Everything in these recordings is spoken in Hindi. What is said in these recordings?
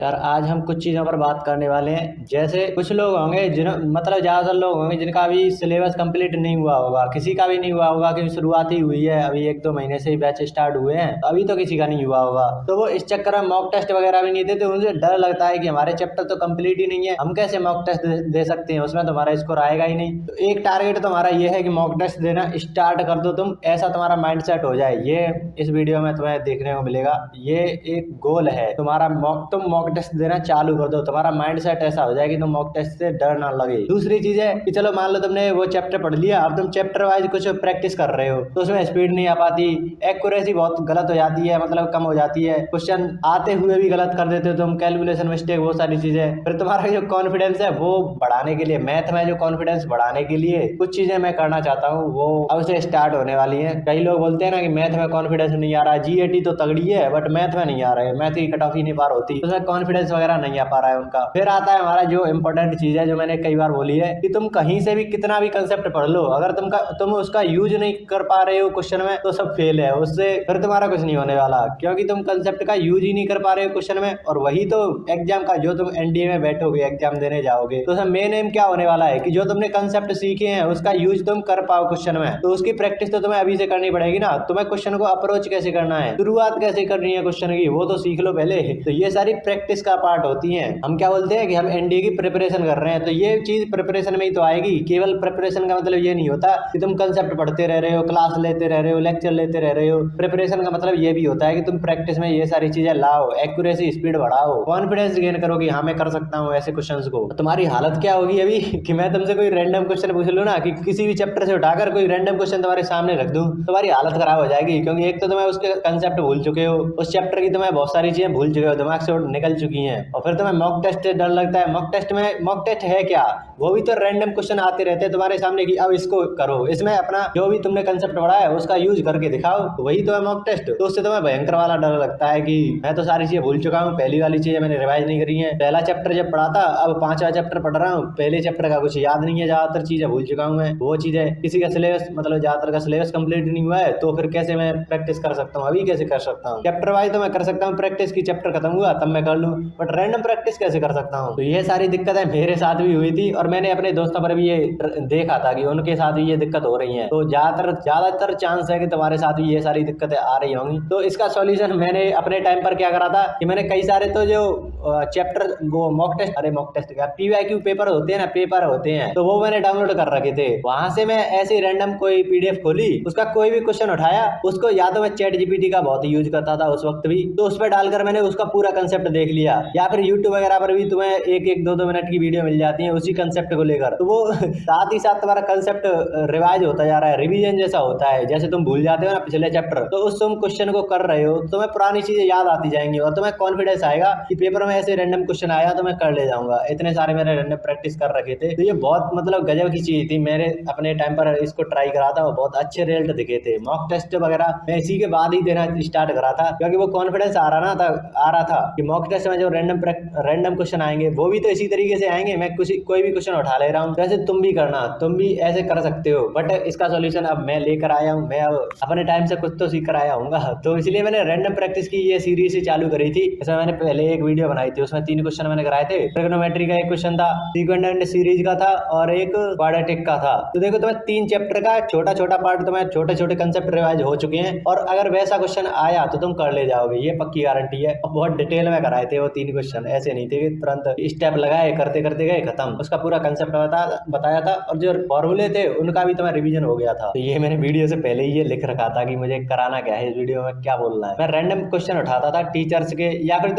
यार आज हम कुछ चीज़ों पर बात करने वाले हैं। जैसे कुछ लोग होंगे मतलब ज़्यादातर लोग होंगे जिनका अभी सिलेबस कंप्लीट नहीं हुआ होगा, किसी का भी नहीं हुआ होगा कि शुरुआत ही हुई है, अभी 1-2 महीने से ही बैच स्टार्ट हुए हैं, तो अभी तो किसी का नहीं हुआ होगा। तो वो इस चक्कर में मॉक टेस्ट वगैरह भी नहीं देते, उनसे डर लगता है कि हमारे चैप्टर तो कंप्लीट ही नहीं है, हम कैसे मॉक टेस्ट दे सकते हैं, उसमें तुम्हारा स्कोर आएगा ही नहीं। तो एक टारगेट तुम्हारा ये है कि मॉक टेस्ट देना स्टार्ट कर दो तुम, ऐसा तुम्हारा माइंड सेट हो जाए। ये इस वीडियो में तुम्हें देखने को मिलेगा। ये एक गोल है तुम्हारा, तुम मॉक टेस्ट देना चालू कर दो, तुम्हारा माइंड सेट ऐसा हो जाए कि तुम मॉक टेस्ट से डर ना लगे। दूसरी चीज है कि चलो मान लो तुमने वो चैप्टर पढ़ लिया, अब तुम चैप्टर वाइज कुछ प्रैक्टिस कर रहे हो तो उसमें स्पीड नहीं आ पाती, एक्यूरेसी बहुत गलत हो जाती है, मतलब कम हो जाती है, क्वेश्चन आते हुए भी गलत कर देते हो तुम, कैलकुलेशन मिस्टेक, वो सारी चीजें। फिर तुम्हारा जो कॉन्फिडेंस है वो बढ़ाने के लिए, मैथ में जो कॉन्फिडेंस बढ़ाने के लिए कुछ चीजें मैं करना चाहता हूँ, वो अब से स्टार्ट होने वाली है। कई लोग बोलते हैं ना कि मैथ में कॉन्फिडेंस नहीं आ रहा, जीएटी तो तगड़ी है बट मैथ में नहीं आ रहा है, मैथ की कट ऑफ ही नहीं पार होती, उसमें कॉन्फिडेंस वगैरह नहीं आ पा रहा है उनका। फिर आता है हमारा जो इंपॉर्टेंट चीज है, जो मैंने कई बार बोली है कि तुम कहीं से भी कितना भी कंसेप्ट पढ़ लो, अगर तुम उसका यूज नहीं कर पा रहे हो क्वेश्चन में तो सब फेल है, उससे फिर तुम्हारा कुछ नहीं होने वाला, क्योंकि तुम कंसेप्ट का यूज ही नहीं कर पा रहे हो क्वेश्चन में। और वही तो एग्जाम का, जो तुम एनडीए में बैठोगे एग्जाम देने जाओगे तो उसमें मेन एम क्या होने वाला है कि जो तुमने कंसेप्ट सीखे हैं उसका यूज तुम कर पाओ क्वेश्चन में। तो उसकी प्रैक्टिस तो तुम्हें अभी से करनी पड़ेगी ना। तुम्हें क्वेश्चन को अप्रोच कैसे करना है, शुरुआत कैसे करनी है क्वेश्चन की, वो तो सीख लो पहले। तो ये सारी प्रैक्टिस का पार्ट होती है। हम क्या बोलते हैं कि हम एनडीए की प्रिपरेशन कर रहे हैं, तो ये चीज प्रिपरेशन में ही तो आएगी। केवल प्रिपरेशन का मतलब ये नहीं होता कि तुम कंसेप्ट पढ़ते रह रहे हो, क्लास लेते रह रहे हो, लेक्चर लेते रह रहे हो। प्रिपरेशन का मतलब ये भी होता है कि तुम प्रैक्टिस में ये सारी चीजें लाओ, एक्यूरेसी, स्पीड बढ़ाओ, कॉन्फिडेंस गेन करो कि हाँ मैं कर सकता हूँ ऐसे क्वेश्चंस को। तो तुम्हारी हालत क्या होगी अभी कि मैं तुमसे कोई रैंडम क्वेश्चन पूछ लूँ ना, कि किसी भी चैप्टर से उठाकर कोई रैंडम क्वेश्चन तुम्हारे सामने रख दूं, तुम्हारी हालत खराब हो जाएगी। क्योंकि एक तो तुम्हें उसके कंसेप्ट भूल चुके हो, उस चैप्टर की तुम्हें बहुत सारी चीजें भूल चुके हो, दिमाग से निकल चुकी हैं, और फिर तुम्हें मॉक टेस्ट से डर लगता है। मॉक टेस्ट में, मॉक टेस्ट है क्या, वो भी तो रैंडम क्वेश्चन आते रहते हैं तुम्हारे सामने कि अब इसको करो, इसमें अपना जो भी तुमने कंसेप्ट पढ़ा है उसका यूज करके दिखाओ, तो वही तो है मॉक टेस्ट। तो उससे तुम्हें भयंकर वाला डर लगता है कि मैं तो सारी चीजें भूल चुका हूँ, पहली वाली चीजें मैंने रिवाइज नहीं करी है, पहला चैप्टर जब पढ़ा था अब 5वां चैप्टर पढ़ रहा हूँ, पहले चैप्टर का कुछ याद नहीं है, ज्यादातर चीजें भूल चुका हूँ मैं। वो चीजें, किसी का सिलेबस, मतलब ज्यादातर का सिलेबस कंप्लीट नहीं हुआ है, तो फिर कैसे मैं प्रैक्टिस कर सकता हूँ, अभी कैसे कर सकता हूँ। चैप्टर वाइज तो मैं कर सकता हूँ प्रैक्टिस की, चैप्टर खत्म हुआ तब मैं कर लूँ, बट रैंडम प्रैक्टिस कैसे कर सकता हूँ। तो ये सारी दिक्कतें मेरे साथ भी हुई थी, और मैंने अपने दोस्तों पर भी ये देखा था कि उनके साथ भी ये दिक्कत हो रही है। तो ज्यादातर चांस है कि तुम्हारे साथ भी ये सारी दिक्कतें आ रही होंगी। तो इसका सॉल्यूशन मैंने अपने टाइम पर क्या करा था कि मैंने कई सारे तो जो चैप्टर, वो मॉक टेस्ट क्या, पीवाईक्यू पेपर होते हैं ना, पेपर होते हैं, तो वो मैंने डाउनलोड कर रखे थे। वहां से मैं ऐसे रैंडम कोई पीडीएफ खोली, उसका कोई भी क्वेश्चन उठाया, उसको या तो मैं चैट जीपीटी का बहुत यूज करता था उस वक्त भी, तो उस पर डालकर मैंने उसका पूरा कंसेप्ट देख लिया। या फिर यूट्यूब वगैरह पर भी तुम्हें 1-1, 2-2 मिनट की वीडियो मिल जाती है उसी कंसेप्ट को लेकर, तो वो साथ ही साथ तुम्हारा कंसेप्ट रिवाइज होता जा रहा है, रिवीजन जैसा होता है। जैसे तुम भूल जाते हो ना पिछले चैप्टर, तो उस तुम क्वेश्चन को कर रहे हो तो तुम्हें पुरानी चीजें याद आती जाएंगी, और तुम्हें कॉन्फिडेंस आएगा कि पेपर में ऐसे रैंडम क्वेश्चन आया तो मैं कर ले जाऊंगा। इतने सारे मैंने रैंडम प्रैक्टिस कर रखे थे, तो ये बहुत मतलब गजब की चीज थी। मैंने अपने टाइम पर इसको ट्राई करा था और बहुत अच्छे रिजल्ट दिखे थे। मॉक टेस्ट वगैरह मैं इसी के बाद ही देना स्टार्ट करा था, क्योंकि वो कॉन्फिडेंस आ रहा था कि मॉक टेस्ट में जो रैंडम क्वेश्चन आएंगे वो भी तो इसी तरीके से आएंगे, मैं कोई भी क्वेश्चन उठा ले रहा हूँ, वैसे तुम भी करना, तुम भी ऐसे कर सकते हो। बट इसका सॉल्यूशन अब मैं लेकर आया हूँ, मैं अब अपने टाइम से कुछ तो सीख कर आया हूँ। तो इसलिए मैंने रैंडम प्रैक्टिस की ये सीरीज ही चालू करी थी। इसमें मैंने पहले एक वीडियो बनाई थी, उसमें 3 क्वेश्चन मैंने कराए थे। ट्रिग्नोमेट्री का एक क्वेश्चन था, सीक्वेंट एंड सीरीज का था, और एक क्वाड्रेटिक का था। तो देखो तुम्हें 3 चैप्टर का छोटा छोटा पार्ट, तुम्हें छोटे छोटे कंसेप्ट रिवाइज हो चुके हैं, और अगर वैसा क्वेश्चन आया तो तुम कर ले जाओगे, ये पक्की गारंटी है। और बहुत डिटेल में कराए थे वो 3 क्वेश्चन, ऐसे नहीं थे कि तुरंत स्टेप लगाए करते करते गए खत्म, उसका पूरा कंसेप्ट बताया था, और जो फॉर्मूले थे उनका भी तुम्हें रिवीजन हो गया था। तो ये मैंने वीडियो से पहले ही ये लिख रखा था कि मुझे कराना क्या है, इस वीडियो में क्या बोलना है। मैं रैंडम क्वेश्चन उठाता था टीचर्स के, या फिर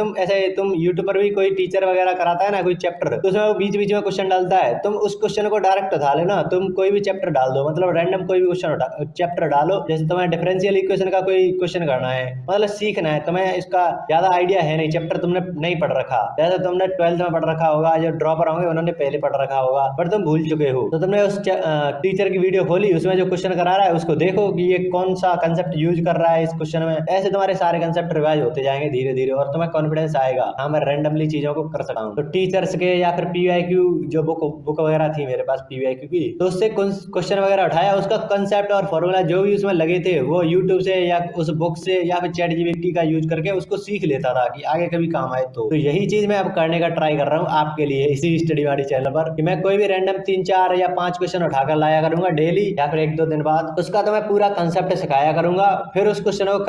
तुम यूट्यूब पर भी कोई टीचर वगैरह कराता है ना कोई चैप्टर, तो उसमें वो बीच बीच में क्वेश्चन डालता है, तुम उस क्वेश्चन को डायरेक्ट उठा लेना, तुम कोई भी चैप्टर डाल दो, मतलब रैंडम कोई भी क्वेश्चन चैप्टर डालो। जैसे तुम्हें डिफरेंशियल इक्वेशन का कोई क्वेश्चन करना है, मतलब सीखना है, तुम्हें इसका ज्यादा आइडिया है नहीं, चैप्टर तुमने नहीं पढ़ रखा, जैसे तुमने 12th में पढ़ रखा होगा, जो ड्रॉपर होंगे उन्होंने पहले पढ़ रखा होगा, पर तुम भूल चुके हो, तो तुमने उस टीचर की वीडियो खोली, उसमें जो क्वेश्चन करा रहा है उसको देखो कि ये कौन सा कंसेप्ट यूज कर रहा है इस क्वेश्चन में। ऐसे तुम्हारे सारे कंसेप्ट रिवाइज होते जाएंगे धीरे धीरे, और तुम्हें कॉन्फिडेंस आएगा, हाँ मैं रैंडमली चीजों को कर सकता हूँ। तो टीचर्स के या फिर पीवाईक्यू जो बुक वगैरह थी मेरे पास पीवाईक्यू की, तो उससे क्वेश्चन वगैरह उठाया, उसका कंसेप्ट और फॉर्मूला जो भी उसमें लगे थे वो यूट्यूब से या उस बुक से या फिर चैट जीपीटी का यूज करके उसको सीख लेता था कि आगे कभी काम काम आए तो यही चीज मैं अब करने का ट्राई कर रहा हूँ आपके लिए इसी स्टडी वाली चैनल पर, कि मैं कोई भी रैंडम 3-4 या 5 क्वेश्चन उठाकर लाया करूंगा डेली या फिर 1-2 दिन बाद, उसका तो मैं पूरा कंसेप्ट सिखाया करूंगा, फिर उस क्वेश्चन को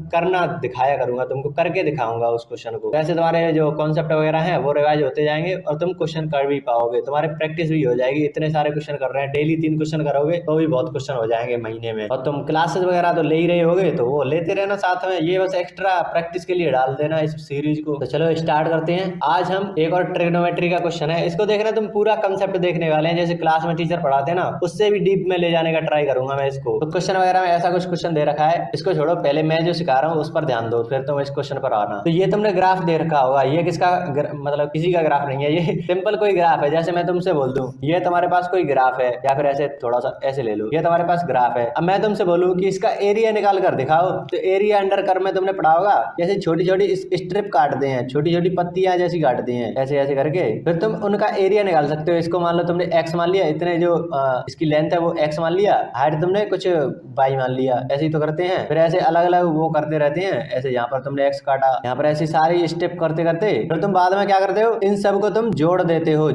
करना दिखाया करूंगा, तुमको करके दिखाऊंगा उस क्वेश्चन को। वैसे तुम्हारे जो कॉन्सेप्ट वगैरह है वो रिवाइज होते जाएंगे और तुम क्वेश्चन कर भी पाओगे, तुम्हारे प्रैक्टिस भी हो जाएगी। इतने सारे क्वेश्चन कर रहे हैं, डेली 3 क्वेश्चन करोगे तो भी बहुत क्वेश्चन हो जाएंगे महीने में। और तुम क्लासेस वगैरह तो ले ही रहे होगे तो वो लेते रहना साथ में, ये बस एक्स्ट्रा प्रैक्टिस के लिए डाल देना इस सीरीज को। तो चलो स्टार्ट करते हैं। आज हम एक और ट्रिग्नोमेट्री का क्वेश्चन है, इसको देखना तुम पूरा कंसेप्ट देखने वाले हैं, जैसे क्लास में टीचर पढ़ाते हैं ना, उससे भी डीप में ले जाने का ट्राई करूंगा मैं इसको। तो क्वेश्चन वगैरह में ऐसा कुछ क्वेश्चन दे रखा है, इसको छोड़ो, पहले मैं जो सिखा रहा हूँ उस पर ध्यान दो, फिर तुम इस क्वेश्चन पर आना। तो ये तुमने ग्राफ दे रखा होगा, ये किसका मतलब किसी का ग्राफ नहीं है, ये सिंपल कोई ग्राफ है। जैसे मैं तुमसे बोल दूं ये तुम्हारे पास कोई ग्राफ है, या फिर ऐसे थोड़ा सा ऐसे ले लो, ये तुम्हारे पास ग्राफ है। अब मैं तुमसे बोलूं कि इसका एरिया निकाल कर दिखाओ, तो एरिया अंडर कर्व में तुमने पढ़ा होगा, जैसे छोटी छोटी स्ट्रिप काटते हैं, छोटी छोटी पत्तियां जैसी काटते हैं, ऐसे ऐसे करके फिर तुम उनका एरिया निकाल सकते हो। इसको मान लो तुमने एक्स मान लिया, इतने जो इसकी लेंथ है वो एक्स मान लिया, हाइट तुमने कुछ वाई मान लिया, ऐसे ही तो करते हैं। फिर ऐसे अलग अलग वो करते रहते हैं, ऐसे यहाँ पर तुमने एक्स काटा, यहाँ पर ऐसी सारी स्टेप करते करते फिर तुम बाद में क्या करते हो, इन सब को तुम जोड़ देते हो।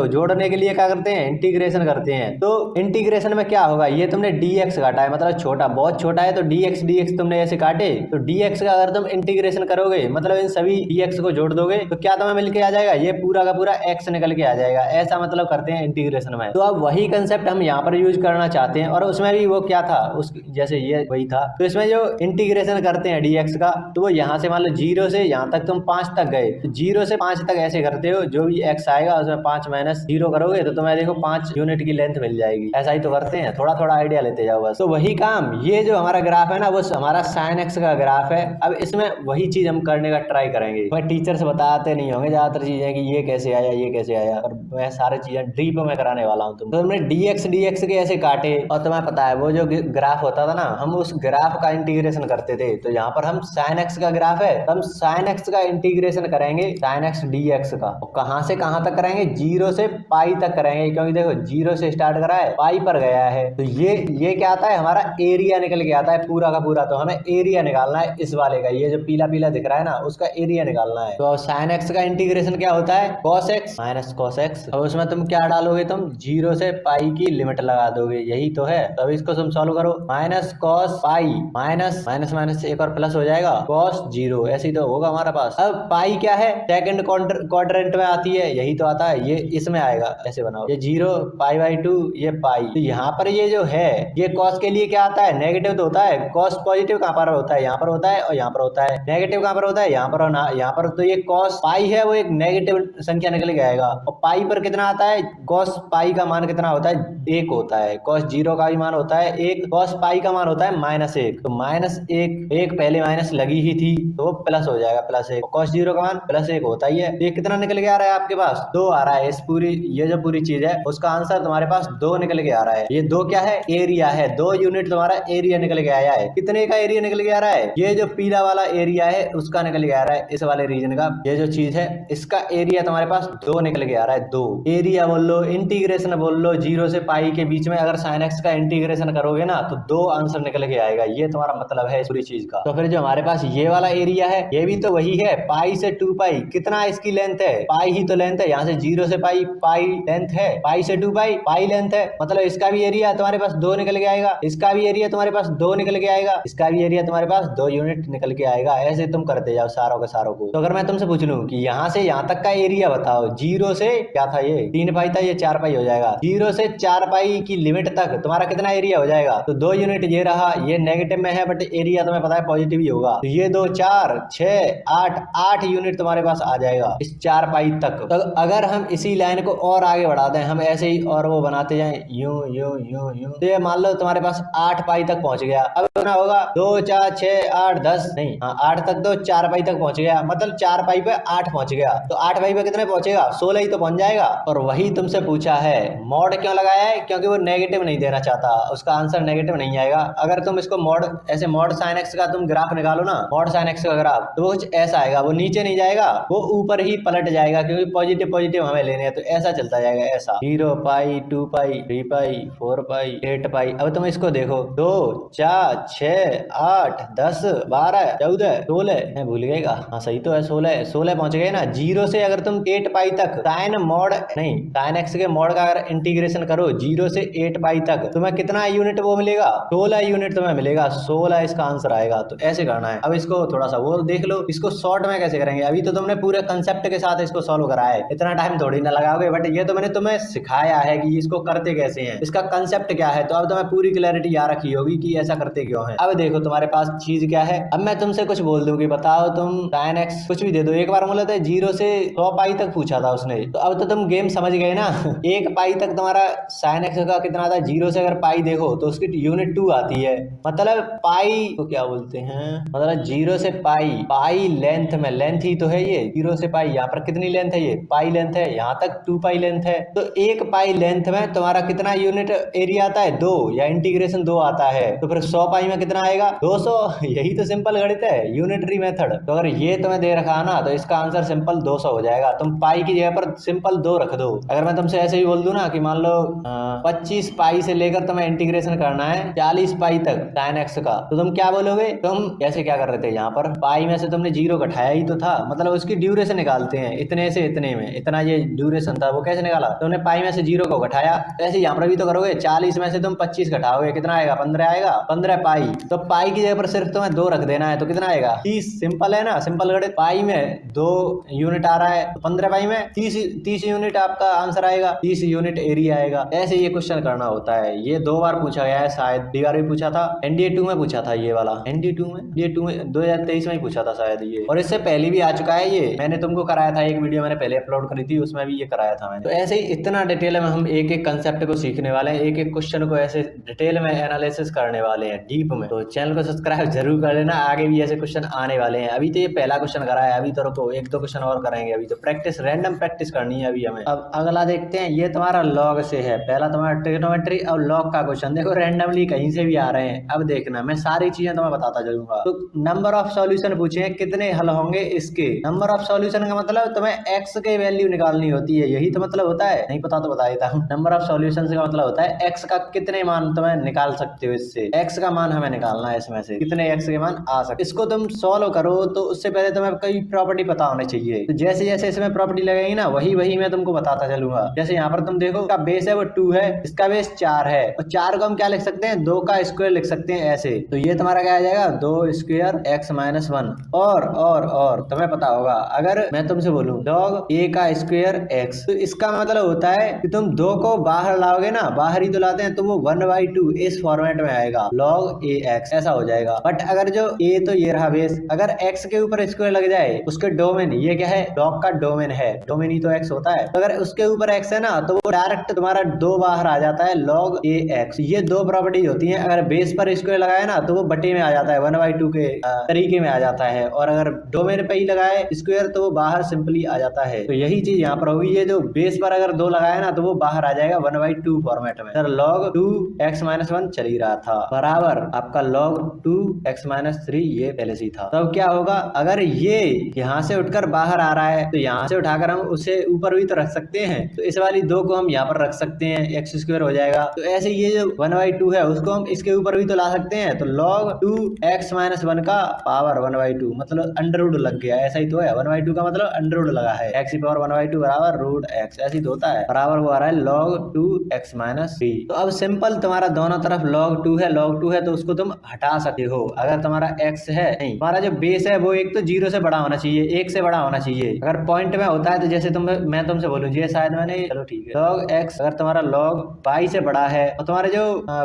जोड़ने के लिए क्या करते हैं, इंटीग्रेशन करते हैं। तो इंटीग्रेशन में क्या होगा, ये तुमने dx काटा है, मतलब छोटा, बहुत छोटा है, तो dx तुमने ऐसे काटे, तो dx का अगर तुम इंटीग्रेशन करोगे, मतलब इन सभी dx को जोड़ दोगे, तो क्या तुम्हें मिलके आ जाएगा, ये पूरा का पूरा x निकल के आ जाएगा। ऐसा मतलब करते हैं इंटीग्रेशन में। तो अब वही कंसेप्ट हम यहाँ पर यूज करना चाहते हैं, और उसमें भी वो क्या था, उस जैसे ये वही था। तो इसमें जो इंटीग्रेशन करते हैं dx का, तो वो यहाँ से मान लो 0 से यहाँ तक तुम 5 तक गए, तो 0 से 5 तक ऐसे करते हो, जो भी x आएगा उसमें 5 माइनस 0 करोगे तो तुम्हें देखो 5 यूनिट की लेंथ मिल जाएगी। ऐसा ही तो करते हैं, थोड़ा थोड़ा आइडिया लेते जाओ बस। तो वही काम, ये जो हमारा ग्राफ है ना, वो हमारा sin x का ग्राफ है। अब इसमें वही चीज हम करने का ट्राई करेंगे। मैं टीचर से बताते नहीं होंगे ज्यादातर चीजें कि ये कैसे आया, ये कैसे आया, और मैं सारी चीजें डीप में कराने वाला हूँ। तो तुमने dx के ऐसे काटे, और तुम्हें पता है वो जो ग्राफ होता था ना, हम उस ग्राफ का इंटीग्रेशन करते थे। तो यहाँ पर हम sin x का ग्राफ है, तो हम sin x का इंटीग्रेशन करेंगे sin x dx का। और कहाँ से कहाँ तक करेंगे, 0 से पाई तक करेंगे, क्योंकि देखो 0 से स्टार्ट करा है, पाई पर गया है। तो ये क्या आता है, हमारा एरिया निकल के आता है पूरा का पूरा। तो हमें एरिया निकालना है इस वाले का, ये जो पीला पीला दिख रहा है ना, उसका एरिया निकालना है। तो sin x का इंटीग्रेशन क्या होता है, cos x minus cos x। अब उसमें तुम क्या डालोगे, तुम 0 से पाई की लिमिट लगा दोगे, यही तो है। तो अब इसको तुम सॉल्व करो, minus cos pi minus minus minus एक और प्लस हो जाएगा cos 0, ऐसे ही तो होगा हमारा पास। अब पाई क्या है, सेकंड क्वाड्रेंट में आती है, यही तो आता है, ये इसमें आएगा, ऐसे बनाओ, ये 0 पाई बाई 2, ये पाई। तो यहाँ पर ये जो है, ये cos के लिए क्या आता है, नेगेटिव तो होता है। cos पॉजिटिव कहाँ पर होता है, यहाँ पर होता है, और यहाँ पर होता है। नेगेटिव कहाँ पर होता है, यहाँ पर और यहाँ पर। तो ये cos पाई है, वो एक नेगेटिव संख्या निकल के आएगा। और पाई पर कितना आता है, cos पाई का मान कितना होता है, 1 होता है। cos 0 का भी मान होता है 1, cos पाई का मान होता है -1। तो -1, एक पहले माइनस लगी ही थी, तो वो प्लस हो जाएगा, +1। cos 0 का मान +1 होता ही है। ये कितना निकल के आ रहा है आपके पास, 2 आ रहा है। इस पूरी ये जो पूरी चीज है, उसका आंसर तुम्हारे पास 2 निकल के आ रहा है। ये 2 क्या है, एरिया है। 2 यूनिट तुम्हारा एरिया निकल के आया है। कितने का एरिया निकल के आ रहा है, ये जो पीला वाला एरिया है उसका निकल के आ रहा है, इस वाले रीजन का। ये जो चीज है इसका एरिया तुम्हारे पास 2 निकल के आ रहा है। 2 एरिया बोल लो, इंटीग्रेशन बोल लो, 0 से पाई के बीच में अगर sin x का इंटीग्रेशन करोगे ना, तो 2 आंसर निकल के आएगा। ये तुम्हारा मतलब है इस पूरी चीज का। तो फिर जो हमारे पास ये वाला एरिया है, ये भी तो वही है, पाई से 2 पाई। कितना इसकी लेंथ है, पाई ही तो लेंथ है। यहाँ से 0 से पाई, पाई लेंथ है, पाई से 2 पाई, पाई लेंथ है। मतलब इसका भी एरिया तुम्हारे पास 2 निकल के आएगा, इसका भी एरिया तुम्हारे पास 2 निकल के आएगा, इसका भी एरिया तुम्हारे पास 2 यूनिट निकल के आएगा। ऐसे तुम करते जाओ सारों के सारों को। तो अगर मैं तुमसे पूछ लूं कि यहाँ से यहाँ तक का एरिया बताओ, 0 से क्या था, ये 3 पाई था, ये 4 पाई हो जाएगा। 0 से 4 पाई की लिमिट तक तुम्हारा कितना एरिया हो जाएगा, तो 2 यूनिट ये रहा। ये नेगेटिव में है बट एरिया तुम्हें पता है पॉजिटिव ही होगा। तो ये 2 4 6 8 यूनिट तुम्हारे पास आ जाएगा इस 4 पाई तक। तो अगर हम इसी लाइन को और आगे बढ़ा दें, हम ऐसे ही और वो बनाते जाएं, यूं यूं यूं यूं, तो ये मान लो तुम्हारे पास 8 पाई तक पहुंच गया। अब कितना होगा, 2 4 6 8 10 नहीं, हाँ 8 तक, तो 4 पाई तक पहुंच गया, मतलब 4 पाई पे 8 पहुंच गया। तो 8 पाई पे कितने पहुंचेगा, 16 ही तो पहुंच जाएगा। और वही तुमसे पूछा है, मॉड क्यों लगाया है, क्योंकि वो नेगेटिव नहीं देना चाहता, उसका आंसर नेगेटिव नहीं आएगा। अगर तुम इसको मॉड ऐसे मॉड sin x का तुम ग्राफ निकालो ना, मॉड sin x का ग्राफ, तो वो कुछ ऐसा आएगा, वो नीचे नहीं जाएगा, वो ऊपर ही पलट जाएगा, क्योंकि पॉजिटिव पॉजिटिव हमें लेने हैं। तो ऐसा चलता जाएगा, ऐसा 0 पाई 2 पाई 3 पाई 4 पाई 8 पाई। अब तुम इसको देखो, 2 4 6 8 10 12 14 16, मैं भूल गएगा हाँ सही तो है, 16 पहुंच गए ना। 0 से अगर तुम 8 पाई तक साइन मॉड नहीं साइन एक्स के मॉड का अगर इंटीग्रेशन करो 0 से 8 पाई तक, तुम्हें कितना यूनिट वो मिलेगा? 16 यूनिट तुम्हें मिलेगा। 16 इसका आंसर आएगा। तो ऐसे करना है। अब इसको थोड़ा सा वो देख लो, इसको शॉर्ट में कैसे करेंगे। अभी तो तुमने पूरे कंसेप्ट के साथ इसको सॉल्व करा है, इतना टाइम थोड़ी ना लगाओगे, बट ये तो मैंने तुम्हें सिखाया है कि इसको करते कैसे हैं, इसका कंसेप्ट क्या है। तो अब तुम्हें पूरी क्लैरिटी आ रखी होगी कि ऐसा करते क्यों है। अब देखो तुम्हारे पास चीज क्या है। अब मैं तुमसे कुछ बोल दूं कि बताओ तुम साइन एक्स कुछ भी दे दो। एक बार बोला था 0 से 100 पाई तक पूछा था उसने, तो अब तो तुम गेम समझ गए ना। 1 पाई तक तुम्हारा साइन एक्स का कितना आता है। 0 से अगर पाई देखो तो उसकी यूनिट 2 आती है। मतलब पाई को क्या बोलते हैं, मतलब 0 से पाई लेंथ में, लेंथ ही तो है ये। 0 से पाई, यहाँ पर कितनी लेंथ है, ये पाई लेंथ है, यहाँ तक 2 पाई लेंथ है। तो 1 पाई लेंथ में तुम्हारा कितना यूनिट एरिया आता है, 2 या इंटीग्रेशन 2 आता है। तो फिर 100 पाई में कितना आएगा, 200। यही तो सिंपल गणित है, यूनिटरी मेथड। तो अगर ये तुम्हें दे रखा है ना, तो इसका आंसर सिंपल 200 हो जाएगा। तुम पाई की जगह पर सिंपल 2 रख दो। अगर मैं तुमसे ऐसे ही बोल दूं ना कि मान लो 25 पाई से लेकर तुम्हें इंटीग्रेशन करना है 40 पाई तक साइन एक्स का, तो तुम क्या बोलोगे। तुम कैसे क्या कर रहे थे, यहाँ पर पाई में से तुमने 0 घटाया ही तो था, मतलब उसकी ड्यूरेशन निकालते हैं। इतने से इतने में इतना ये ड्यूरेशन था, वो कैसे निकाला, तुमने पाई में से 0 को घटाया। तो ऐसे यहाँ पर भी तो करोगे। 40 में से तुम 25 घटाओगे, कितना आएगा, 15 आएगा। 15 पाई, तो पाई की जगह पर सिर्फ तुम्हें 2 रख देना है, तो कितना आएगा, 30। सिंपल है ना, सिंपल गणित। पाई में 2 यूनिट आ रहा है, तो 15 पाई में 30 यूनिट आपका आंसर आएगा, 30 यूनिट एरिया आएगा। ऐसे ये क्वेश्चन करना होता है। ये 2 बार पूछा गया है, शायद दीवार भी पूछा था, एनडीए 2 में पूछा था ये वाला, एनडीए 2 में 2023 में ही पूछा था शायद ये। और इससे पहले भी आ चुका है ये, मैंने तुमको कराया था, एक वीडियो मैंने पहले अपलोड करी थी, उसमें भी ये कराया था मैंने। तो ऐसे ही इतना डिटेल में हम एक एक कंसेप्ट को सीखने वाले हैं, एक एक क्वेश्चन को ऐसे डिटेल में एनालिसिस करने वाले हैं, डीप में। तो चैनल को सब्सक्राइब जरूर कर लेना, आगे भी ऐसे क्वेश्चन आने वाले हैं। अभी तो ये पहला क्वेश्चन करा है, अभी तो रुको, 1-2 क्वेश्चन और करेंगे। अभी तो प्रैक्टिस, रैंडम प्रैक्टिस करनी है अभी हमें। अब अगला देखते हैं, ये तुम्हारा लॉग से है। पहला तुम्हारा ट्रिग्नोमेट्री और लॉग का क्वेश्चन, देखो रैंडमली कहीं से भी आ रहे हैं। अब देखना, मैं सारी चीजें तुम्हें बताता चलूंगा। तो नंबर ऑफ सॉल्यूशन पूछे हैं, कितने हल होंगे इसके। नंबर ऑफ सॉल्यूशन का मतलब तुम्हें एक्स के वैल्यू निकालनी होती है, यही तो मतलब होता है। नहीं पता तो बता देता हूँ। नंबर ऑफ सॉल्यूशन का मतलब होता है एक्स का कितने मान तुम्हें निकाल सकते हो इससे। एक्स का मान हमें निकालना है, इसमें से कितने एक्स के मान आ सकते। इसको तुम सॉल्व करो तो उससे पहले तुम्हें कई प्रॉपर्टी पता होनी चाहिए। तो जैसे जैसे इसमें प्रॉपर्टी लगेगी ना, वही मैं तुमको बताता चलूंगा। जैसे यहाँ पर तुम देखो, इसका बेस है वो 2 है, इसका बेस 4 है, और 4 को हम क्या लिख सकते हैं, 2 का स्क्वायर लिख सकते हैं ऐसे। तो ये तुम्हारा क्या आ जाएगा, 2 स्क्वायर x माइनस 1। और तुम्हें पता होगा, अगर मैं तुमसे बोलूं log a का स्क्वायर x, तो इसका मतलब होता है कि तुम 2 को बाहर लाओगे ना, बाहर ही तो लाते हैं, तो वो 1/2 इस फॉर्मेट में आएगा, log ax ऐसा हो जाएगा। बट अगर जो a तो ये रहा बेस, अगर x के ऊपर स्क्वायर लग जाए, उसके डोमेन, ये क्या है, log का डोमेन है, डोमेन ही तो x होता है। तो अगर उसके ऊपर x है ना, तो वो डायरेक्ट तुम्हारा 2 बाहर आ जाता है, log ax। ये 2 प्रॉपर्टी होती है। अगर बेस पर स्क्वायर लगाए ना, तो वो बटे में आ जाता है, 1/2 के तरीके में आ जाता है। और अगर डोमेन पे ही लगाए स्क्वायर, तो वो बाहर सिंपली आ जाता है। तो यही चीज यहाँ पर होगी, ये जो बेस पर अगर 2 लगाए ना, तो वो बाहर आ जाएगा 1/2 फॉर्मेट में। सर log 2x माइनस 1 चल ही रहा था, बराबर आपका log 2x माइनस 3 ये पहले से ही था। तब क्या होगा, अगर ये यहाँ से उठकर बाहर आ रहा है, तो यहाँ से उठाकर हम उसे ऊपर भी तो रख सकते हैं। तो इस वाली 2 को हम यहाँ पर रख सकते हैं, एक्स स्क्वायर हो जाएगा। तो ऐसे ये जो 1/2 है, उसको हम इसके ऊपर भी तो ला सकते हैं। तो log 2x माइनस 1 का पावर 1/2, मतलब अंडर रूट लग गया, ऐसा ही तो है। 1/2 का मतलब अंडर रूट लगा है, x की पावर 1/2 बराबर रूट x, ऐसी तो होता है। बराबर वो आ रहा है log 2x माइनस 3। तो अब सिंपल तुम्हारा दोनों तरफ log 2 है, log 2 है, तो उसको तुम हटा सकते हो। अगर तुम्हारा x है, नहीं, तुम्हारा जो बेस है वो एक तो 0 से बड़ा होना चाहिए, 1 से बड़ा होना चाहिए। अगर पॉइंट में होता है, तो जैसे मैं तुमसे बोलूँ, ये शायद मैंने, चलो ठीक है, log x अगर तुम्हारा log y से बड़ा है, और तुम्हारे जो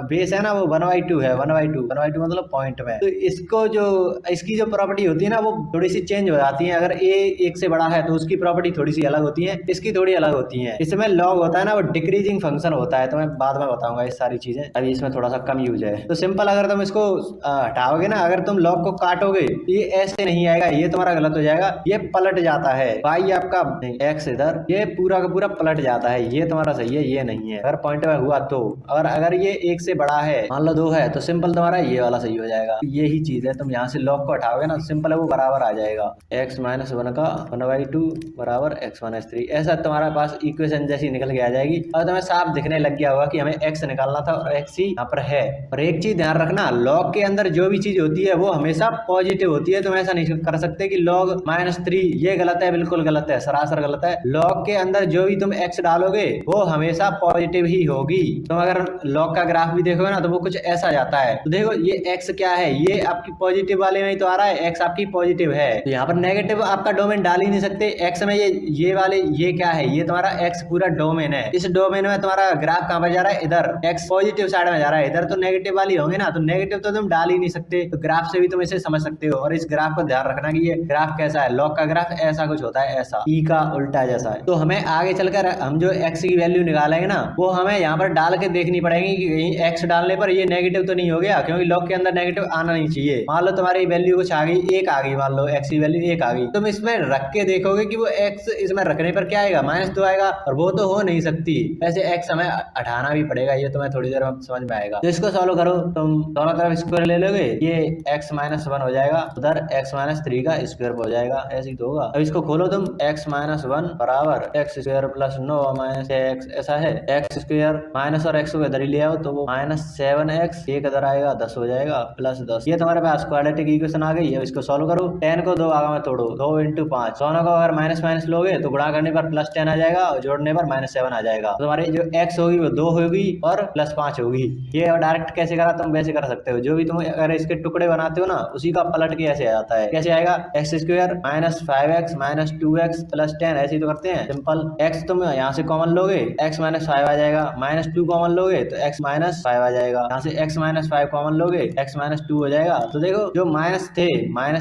बेस है ना वो 1/2 है, 1/2 मतलब पॉइंट में, तो इसको जो इसकी जो प्रॉपर्टी होती है ना, वो थोड़ी सी चेंज हो जाती है। अगर a 1 से बड़ा है, तो उसकी प्रॉपर्टी थोड़ी सी अलग होती है, इसकी थोड़ी अलग होती है। इसमें log होता है ना, वो डिक्रीजिंग फंक्शन होता है, तो मैं बाद में बताऊंगा ये सारी चीजें, अभी इसमें थोड़ा सा कम यूज है। तो सिंपल अगर तुम इसको हटाओगे ना, अगर तुम log को काटोगे, तो ये ऐसे नहीं आएगा, ये तुम्हारा गलत हो जाएगा, ये पलट जाता है। y आपका x इधर, ये पूरा का पूरा पलट जाता है, ये तुम्हारा सही है, ये नहीं है। अगर पॉइंट में हुआ तो, और अगर ये 1 से बड़ा है, मान लो 2 है, तो सिंपल तुम्हारा ये वाला सही हो जाएगा। यही चीज है, तुम यहाँ से log को हटाओगे ना, सिंपल है वो बराबर आ जाएगा x माइनस 1 का 1/2 बराबर x माइनस 3। ऐसा तुम्हारा पास इक्वेशन जैसी निकल के आ जाएगी, और तुम्हें साफ दिखने लग गया होगा कि हमें x निकालना था, और x ही यहाँ पर है। और एक चीज ध्यान रखना, log के अंदर जो भी चीज होती है वो हमेशा पॉजिटिव होती है, तुम्हें ऐसा नहीं कर सकते कि log -3 ये गलत है, बिल्कुल गलत है, सरासर गलत है। log के अंदर जो भी तुम x डालोगे वो हमेशा पॉजिटिव ही होगी। तुम अगर log का ग्राफ भी देखोगे ना तो वो कुछ ऐसा जाता है। तो देखो ये x क्या है, ये आपकी पॉजिटिव वाले में ही तो आ रहा है, x आपकी पॉजिटिव है। तो यहाँ पर नेगेटिव आपका डोमेन डाल ही नहीं सकते। x में ये वाले ये क्या है, ये तुम्हारा x पूरा डोमेन है। इस डोमेन में तुम्हारा ग्राफ कहाँ पर जा रहा है, इधर x पॉजिटिव साइड में जा रहा है, इधर तो नेगेटिव वाली होंगे ना, तो नेगेटिव तो तुम डाल ही नहीं सकते। तो ग्राफ से भी तुम इसे समझ सकते हो। और इस ग्राफ को ध्यान रखना कि ये ग्राफ कैसा है, लॉग का ग्राफ ऐसा कुछ होता है, ऐसा ई का उल्टा जैसा है। तो हमें आगे चलकर हम जो x की वैल्यू निकालेंगे ना वो हमें यहाँ पर डाल के देखनी पड़ेगी कि कहीं x डालने पर ये नेगेटिव तो नहीं हो गया, क्योंकि लॉग के अंदर नेगेटिव आना नहीं चाहिए। मान लो तुम्हारी वैल्यू कुछ आ गई, 1 आ गई, मान लो x की वैल्यू 1 आ गई, तुम इसमें रख के देखोगे कि वो x इसमें रखने पर क्या आएगा, -2 आएगा, और वो तो हो नहीं सकती। वैसे x हमें हटाना भी पड़ेगा, ये तुम्हें थोड़ी देर में समझ में आएगा। तो इसको सॉल्व करो, तुम दोनों तरफ स्क्वायर ले लोगे, ये x -1 हो जाएगा, उधर x -3 का स्क्वायर हो जाएगा, ऐसे ही तो होगा। अब इसको खोलो तुम, x -1 बराबर x square plus 9 minus x, ऐसा है x स्क्वायर माइनस और x को इधर ही ले आओ तो वो -7x, एक इधर आएगा 10 हो जाएगा, प्लस 10। ये तुम्हारे पास क्वाड्रेटिक इक्वेशन आ गई है। इसको सॉल्व करो, 10 को 2 भागों में तोड़ो, 2 × 5, दोनों को अगर माइनस माइनस लोगे तो गुणा करने पर +10 आ जाएगा और जोड़ने पर -7 आ जाएगा। तो तुम्हारी जो x होगी वो 2 होगी और +5 होगी। ये डायरेक्ट कैसे करा, तुम वैसे कर सकते हो, जो भी तुम अगर इसके टुकड़े बनाते हो ना उसी का पलट के ऐसे आ जाता है। कैसे आएगा, x स्क्वायर -5x -2x +10, ऐसे ही तो करते हैं सिंपल। x तुम यहाँ से कॉमन लोगे, x -5 आ जाएगा, -2 कॉमन लोगे तो x -5 आ जाएगा, यहाँ से x -5 कॉमन लोगे x -2 हो जाएगा। तो देखो जो माइनस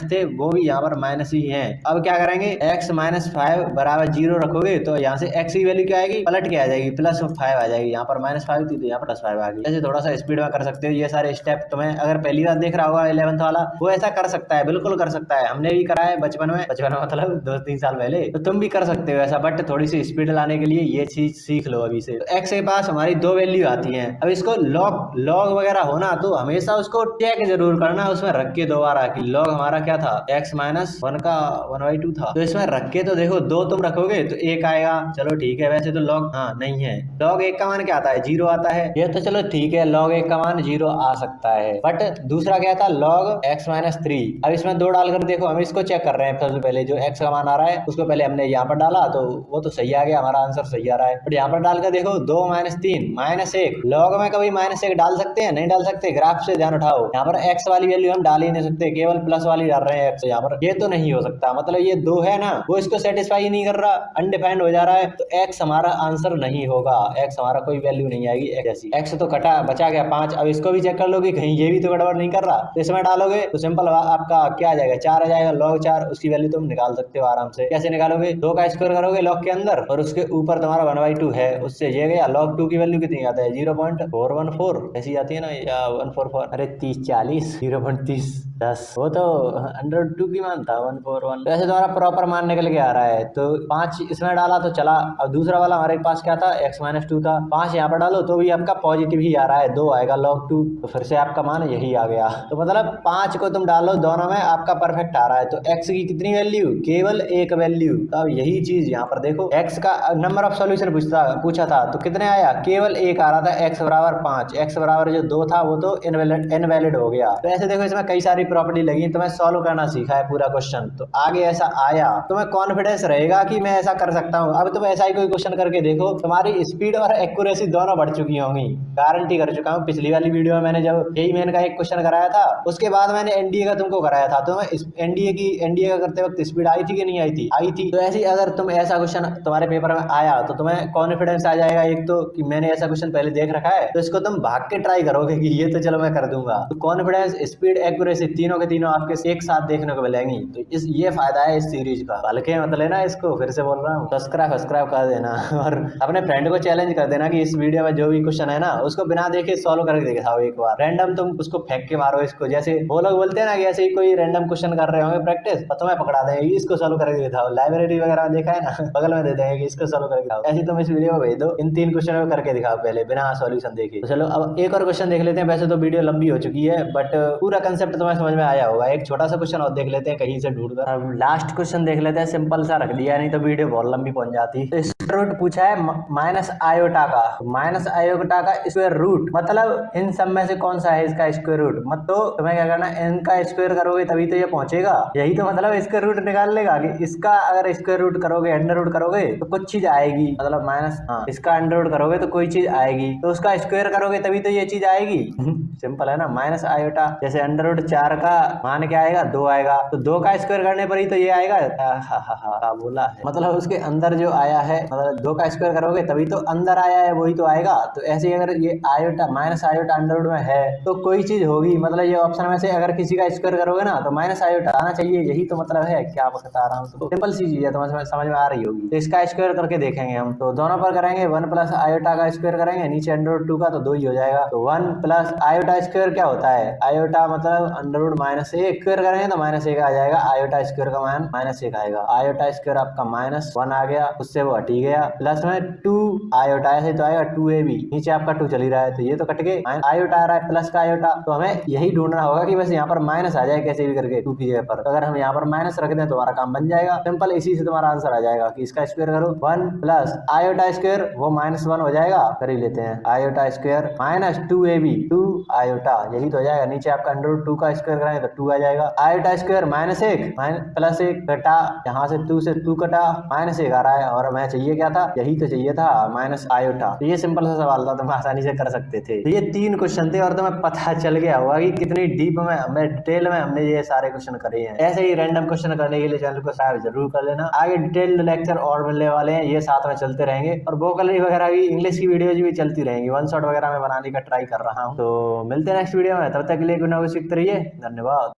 थे वो भी यहाँ पर माइनस ही हैं। अब क्या करेंगे, x -5 बराबर 0 रखोगे तो यहाँ से x की वैल्यू क्या आएगी, पलट के आ जाएगी, +5 आ जाएगी। यहाँ पर -5 थी तो यहाँ पर +5 आ गई। ऐसे थोड़ा सा स्पीड में कर सकते हो। ये सारे स्टेप तुम्हें अगर पहली बार देख रहा होगा 11th वाला, वो ऐसा कर सकता है, बिल्कुल कर सकता है। हमने भी करा है बचपन में मतलब 2-3 साल पहले, तो तुम भी कर सकते हो ऐसा, बट थोड़ी सी स्पीड लाने के लिए ये चीज सीख लो अभी से। तो x के पास हमारी 2 वैल्यू आती हैं। अब इसको लॉग वगैरह होना तो हमेशा उसको चेक जरूर करना, उसमें रख के दोबारा कि लॉग हमारा क्या था, x -1 का 1/2 था, तो इसमें रख के तो देखो 2 तुम रखोगे तो 1 आएगा, चलो ठीक है। वैसे तो लॉग नहीं है, लॉग 1 का मान क्या आता है, 0 आता है। ये तो चलो ठीक है, log 1 का मान 0 आ सकता है, बट दूसरा क्या था, log x -3। अब इसमें 2 डालकर देखो, हम इसको चेक कर रहे हैं। सबसे पहले जो x का मान आ रहा है उसको पहले हमने यहाँ पर डाला तो वो तो सही आ गया, हमारा आंसर सही आ रहा है। बट यहाँ पर डालकर देखो 2 -3 -1, log में कभी -1 डाल सकते हैं, नहीं डाल सकते। ग्राफ से ध्यान उठाओ, यहाँ पर x वाली वैल्यू हम डाल ही नहीं सकते, केवल प्लस वाली डाल रहे हैं x। यहाँ पर ये तो नहीं हो सकता, मतलब ये 2 है ना, वो इसको सेटिस्फाई नहीं कर रहा, अनडिफाइंड हो जा रहा है, तो x हमारा आंसर नहीं होगा। x हमारा कोई वैल्यू नहीं आएगी जैसी। x तो कटा, बचा गया 5। अब इसको भी चेक कर लो कि कहीं ये भी तो गड़बड़ नहीं कर रहा, तो इसमें डालोगे तो सिंपल आपका क्या आ जाएगा, 4 आ जाएगा, log 4। उसकी वैल्यू तुम निकाल सकते हो आराम से। कैसे निकालोगे, 2 का स्क्वायर करोगे log के अंदर और उसके ऊपर तुम्हारा 1/2 है, उससे ये गया। log 2 की वैल्यू कितनी आता है, 0.414 ऐसी आती है ना, या 144, अरे 30 40 0.30 10, वो तो 102 की मान था 141। वैसे तुम्हारा प्रॉपर मान निकल के आ रहा है। तो 5 इसमें डाला तो चला। अब दूसरा वाला हमारे पास क्या था, x -2 था, 5 यहाँ पर डालो तो भी आपका पॉजिटिव ही आ रहा है, 2 आएगा log 2, तो फिर से आपका मान यही आ गया। तो मतलब 5 को तुम डालो दोनों में, आपका परफेक्ट आ रहा है। तो x की कितनी वैल्यू, केवल 1 वैल्यू। अब यही चीज यहाँ पर देखो, x का नंबर ऑफ सॉल्यूशन पूछा था तो कितने आया, केवल 1 आ रहा था, x बराबर 5। x बराबर जो 2 था वो तो इनवैलिड हो गया। तो ऐसे देखो इसमें कई सारी प्रॉपर्टी लगी, तुम्हें सॉल्व करना सीखा है पूरा क्वेश्चन, तो आगे ऐसा आया तुम्हें कॉन्फिडेंस रहेगा कि मैं ऐसा कर सकता हूँ। अब तुम ऐसा ही कोई क्वेश्चन करके देखो, तुम्हारी स्पीड और एक्यूरेसी दोनों बढ़ चुकी होंगी, गारंटी कर चुका हूँ। पिछली वाली वीडियो में मैंने जब यही मेन का एक क्वेश्चन कराया था, उसके बाद मैंने एनडीए का तुमको कराया था, तो एनडीए का करते वक्त स्पीड आई थी कि नहीं आई थी, आई थी। तो ऐसे ही अगर तुम ऐसा क्वेश्चन तुम्हारे पेपर में आया तो तुम्हें कॉन्फिडेंस आ जाएगा, एक तो कि मैंने ऐसा क्वेश्चन पहले देख रखा है, तो इसको तुम भाग के ट्राई करोगे कि ये तो चलो मैं कर दूंगा। तो कॉन्फिडेंस, स्पीड, एक्यूरेसी तीनों के तीनों आपके एक साथ देखने को मिलेंगी। तो ये फायदा है इस सीरीज का। हल्के मत लेना इसको, फिर से बोल रहा हूँ, सब्सक्राइब कर देना और अपने फ्रेंड को चैलेंज कर देना कि इस वीडियो में जो भी क्वेश्चन है ना उसको बिना देखे सॉल्व करके दिखाओ एक बार। रैंडम तुम उसको फेंक के मारो इसको, जैसे वो लोग बोलते हैं ना कि ऐसे ही कोई रैंडम क्वेश्चन कर रहे होंगे प्रैक्टिस, और तुम्हें पकड़ा देंगे इसको सॉल्व करके दिखाओ। लाइब्रेरी वगैरह देखा है ना, बगल में दे देंगे कि इसको सॉल्व करके दिखाओ। ऐसे तुम इस वीडियो को भेज दो, इन 3 क्वेश्चन को करके दिखाओ पहले बिना सॉल्यूशन देखे। तो चलो अब एक और क्वेश्चन देख लेते हैं। वैसे तो वीडियो लंबी हो चुकी है, बट पूरा कंसेप्ट तुम्हें समझ में आया होगा। एक छोटा सा क्वेश्चन और देख लेते हैं कहीं से ढूंढकर। अब लास्ट क्वेश्चन देख लेते हैं, सिंपल सा रख दिया, नहीं तो वीडियो बहुत लंबी पहुंच जाती। रूट पूछा है माइनस आयोटा का, माइनस आयोटा का स्क्वायर रूट, मतलब इन सब में से कौन सा है इसका स्क्वायर रूट। मत तो तुम्हें क्या करना, इनका स्क्वायर करोगे तभी तो ये पहुंचेगा। यही तो मतलब स्क्वायर रूट निकाल लेगा कि इसका अगर स्क्वायर रूट करोगे, अंडर रूट करोगे तो कुछ चीज आएगी, मतलब माइनस, हाँ, इसका अंडर रूट करोगे तो कोई चीज आएगी, तो उसका स्क्वायर करोगे तभी तो ये चीज आएगी। सिंपल है ना। माइनस आयोटा, जैसे अंडर रूट 4 का मान क्या आएगा, 2 आएगा, तो 2 का स्क्वायर करने पर ही तो ये आएगा। बोला है, मतलब उसके अंदर जो आया है, मतलब 2 का स्क्वायर करोगे तभी तो अंदर आया है, वही तो आएगा। तो ऐसे ही अगर ये iota, minus iota under root में है तो कोई चीज होगी, मतलब ये ऑप्शन में से अगर किसी का स्क्वायर करोगे ना तो माइनस आयोटा आना चाहिए। यही तो मतलब है, क्या बता रहा हूँ, तो सिंपल सी चीज है, तो समझ में आ रही होगी। तो इसका स्क्वायर करके देखेंगे हम, तो दोनों पर करेंगे 1 प्लस आयोटा का स्क्वायर करेंगे, नीचे अंडर रूट 2 का, तो 2 ही हो जाएगा। तो 1 प्लस आयोटा स्क्वायर क्या होता है, आयोटा मतलब अंडर रूट माइनस 1 स्क्वायर करेंगे तो माइनस 1 आ जाएगा, आयोटा स्क्वायर का मान माइनस 1 आएगा। आयोटा स्क्वायर आपका माइनस 1 आ गया, उससे वो हट ही गया, प्लस में 2 आयोटा, ऐसे तो आएगा 2ab, नीचे आपका 2 चल ही रहा है तो ये तो कट गए, आयोटा आ रहा है प्लस का आयोटा, तो हमें यही ढूंढना होगा कि बस यहाँ पर माइनस आ जाए कैसे भी करके 2 की जगह पर। तो अगर हम यहाँ पर माइनस रख दें तो हमारा काम बन जाएगा सिंपल, इसी से तुम्हारा आंसर आ जाएगा कि इसका स्क्वायर करो 1 प्लस आयोटा स्क्वायर, वो माइनस 1 हो जाएगा, कर ही लेते हैं, iota square minus 2ab 2 iota, यही तो हो जाएगा। नीचे आपका अंडर रूट 2 का स्क्वायर कराएं तो 2 आ जाएगा, आयोटा स्क्वायर माइनस 1 प्लस 1 कटा, यहाँ से 2 से 2 कटा, माइनस 1 आ रहा है, और हमें चाहिए क्या था, यही तो चाहिए था, माइनस आयोटा। तो ये सिंपल सा सवाल था, तुम आसानी से कर सकते थे। तो ये 3 क्वेश्चन थे और तुम्हें पता चल गया होगा कि कितनी डीप में, हमने डिटेल में हमने ये सारे क्वेश्चन करे हैं। ऐसे ही रैंडम क्वेश्चन करने के लिए चैनल को सब्सक्राइब जरूर कर लेना। आगे डिटेल्ड लेक्चर और मिलने वाले हैं, ये साथ में चलते रहेंगे, और वोकैबुलरी वगैरह भी, इंग्लिश की वीडियोज भी चलती रहेंगी, 1 शॉट वगैरह में बनाने का ट्राई कर रहा हूँ। तो मिलते हैं नेक्स्ट वीडियो में, तब तक के लिए कुछ ना कुछ सीखते रहिए। धन्यवाद।